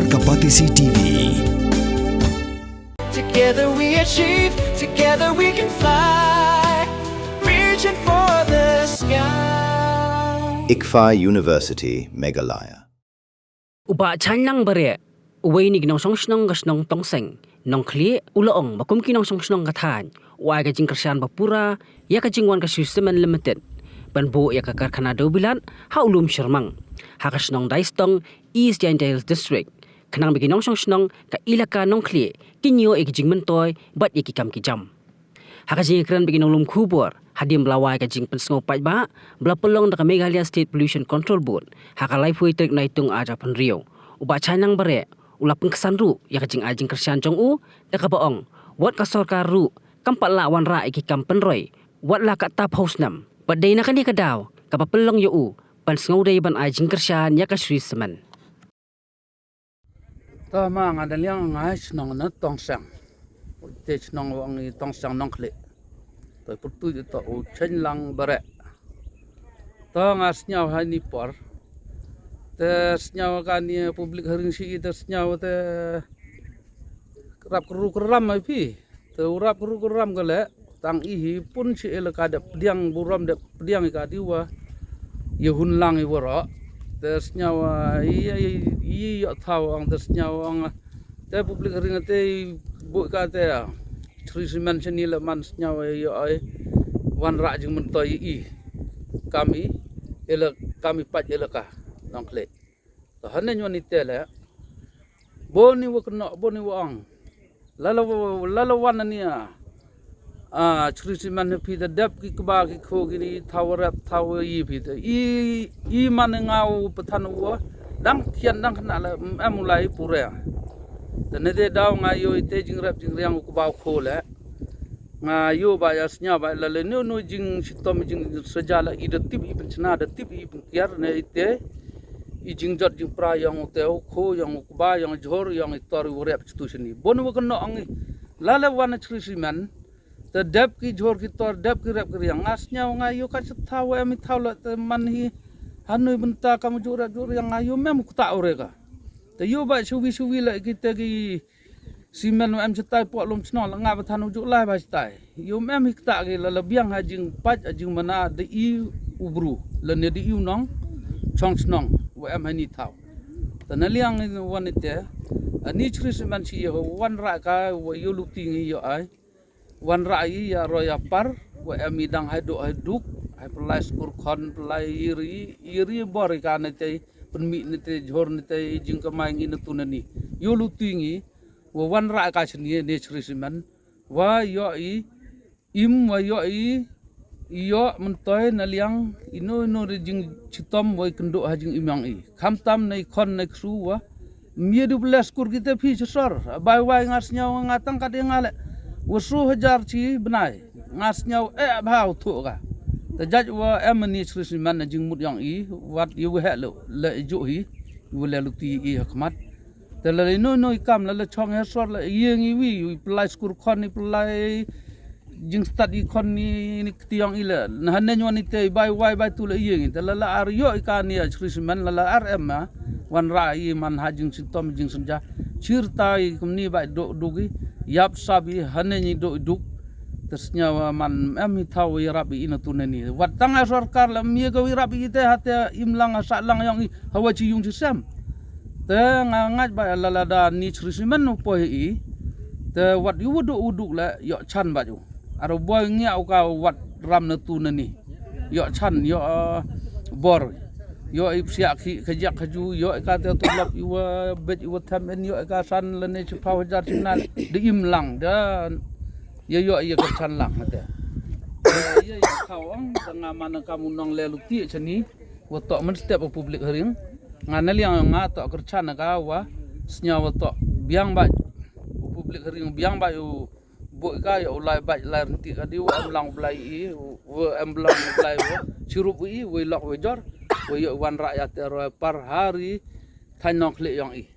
Kapatisi TV. Together we achieve, together we can fly, reaching for the sky. ICFA University, Meghalaya. Uba chanlang bare, uway ni ginong songsnong gasnong tongseng, nong kli ulaong makum kinong songsnong katan, uay ka jing kersian bapura, ya ka jingwan ka Systemen Limited, banbu ya ka karkana dobilan, haulum syermang, hakasnong daistong East Jaindale District, kanang biginong songsnong ka ilaka nong kli, kinyo ikijing mentoy, bat ikikam kijam. Hakajing kran biginong lum kubur, hadim belawai ka jing pensengau pajba, belapelong da Meghalaya State Pollution Control Board, hakalai pui trik naitung aja penrio. Uba chanang bare, ulapeng kesanru, ya ka jing ajing kersian jong u, da ka baong, wat ka sorkar ru, kampat la wan ra ikikam penroy, wat la ka tap hausnam, badai na kani kadaw, kapapelong yo u, pensengau day ban ajing kersian ya ka Systemen. Tama nga dalyang nga snong na tongsang. Te snong wang i tongsang nong kle. To putu ito o chen lang bare. To nga snyaw ha ni por. Te snyaw ka ni public hearing si te snyaw te rap kru kram ai pi. Te rap kru kram gale tang i pun si elaka de diang buram de diang ka diwa. Ye hun lang i woro. Terus nyawa iya tahu ang terus nyawa ang te publik ringa te buat kata Systemen seni leman nyawa iya ay wan rak jeng mentoi i kami elak kami pat elaka nongkle tahan nyuan itela boni wa kena boni wa ang lalawan nia Systemen pi da dep ki kba ki kho gini thawarap thawi pi da i man ngau patan wa dang kian dang kena la amulai pura da de daw ngayo ite jingrap jingrang ku ba kho la ngayo ba yasnya ba la le no jing sitom jing sejala i da tip i penchna da tip i kiar ne ite i jing jot jing pra yang te kho yang ku ba yang jhor yang tor urap stu sini bon wa kena ang lala wan Systemen te dep ki jhor ki tor dep ki rap ki yang asnya ngayo ka thaw ami thaw la te man hi hanoi benta kamu jura yang ngayo mem ku ta oreka te yo ba suwi la kita ki simen am cetai po lum sno la nga ba thanu ju lai ba cetai yo mem hi ta ki la biang ha jing pat jing mana de i ubru la ne di u nong chong snong wa am hani thaw te na liang wan ite ani Systemen si yo wan ra ka wa yo luti ngi yo ai wan rai ya roya par wa amidang hadu haduk ai pelai skur khon pelai iri bor ka ne te penmi ne te jhor ne te jing ka mai ngi ne tunani yo lutingi wa wan ra ka chni ne Systemen wa yo i im wa yo i yo mentoy na liang ino re jing chitom wa kendo ha jing imang i khamtam nei khon nei kru wa mie du pelai skur kita phi sor bai wai ngasnya ngatang ka de ngale Wasu hajar ci benai ngas nyau bhau thu ka ta jaj wa amni Systemen jing mut yang i wat yu he le ju hi yu le lukti i hakmat ta le no kam la chong he sor la yeng i wi plai skur khon ni plai jing study khon ni tiang i le han ne nyoni te bai wai bai tu le yeng ta la ar yo ka ni Systemen la rm wan ra i man ha jing sitom jing sunja cirtai kumni bai do dugi yap sabi hane ni do duk tersnya man ami thaw rabi ina tunani wat tang sarkar la mi go rabi ite hate imlang sa lang yang hawa ci yung sam te ngat ba la da ni Systemen no po hi te wat yu uduk la yo chan ba ju aro boy ngiau ka wat ram na tunani yo chan yo bor yo ipsiak ki khajak khaju yo ka te tulap yu bet yu tham en yo ka san le ne chpau jar chinal de im lang da yo ka chan lang ate ye khawang tanga man kamu nong le lukti chani wa to man step public hearing ngana liang nga to kerchan ka wa snya wa to biang ba public hearing biang ba yu bo ka yo lai ba lai rti ka di wa lang blai i wa amblang blai wa sirup i we lok we jor yo wan rakyat par hari thanong khle yang i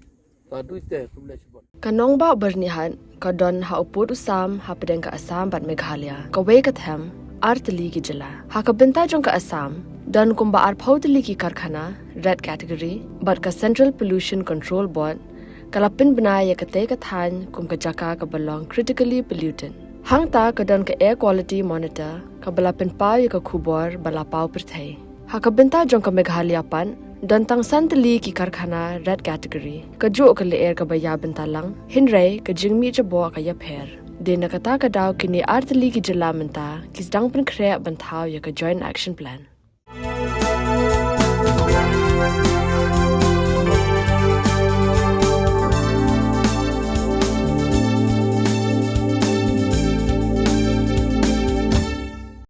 ta duite kumle sibon kanong ba bernihan kadon ha uput usam ha pedeng ka Assam bat Meghalaya ka we ka them artli ki jala ha ka benta jong ka Assam dan kumba ar phautli ki karkhana red category bat ka Central Pollution Control Board kalapin benaya kate kathan kum kajaka kabalong critically pollutant. Hang ta kadon ka air quality monitor kabalapin pa ya ka khubor balapau perthai. Hakabenta jong ka Meghalaya pan don tang santali ki karkhana red category kajo ka le air ka baya bentalang hinray ka jingmi jabo ka ya pher. Dina kata ka daw kini artali ki jala menta kis dang pen krea banthaw ya ka joint action plan.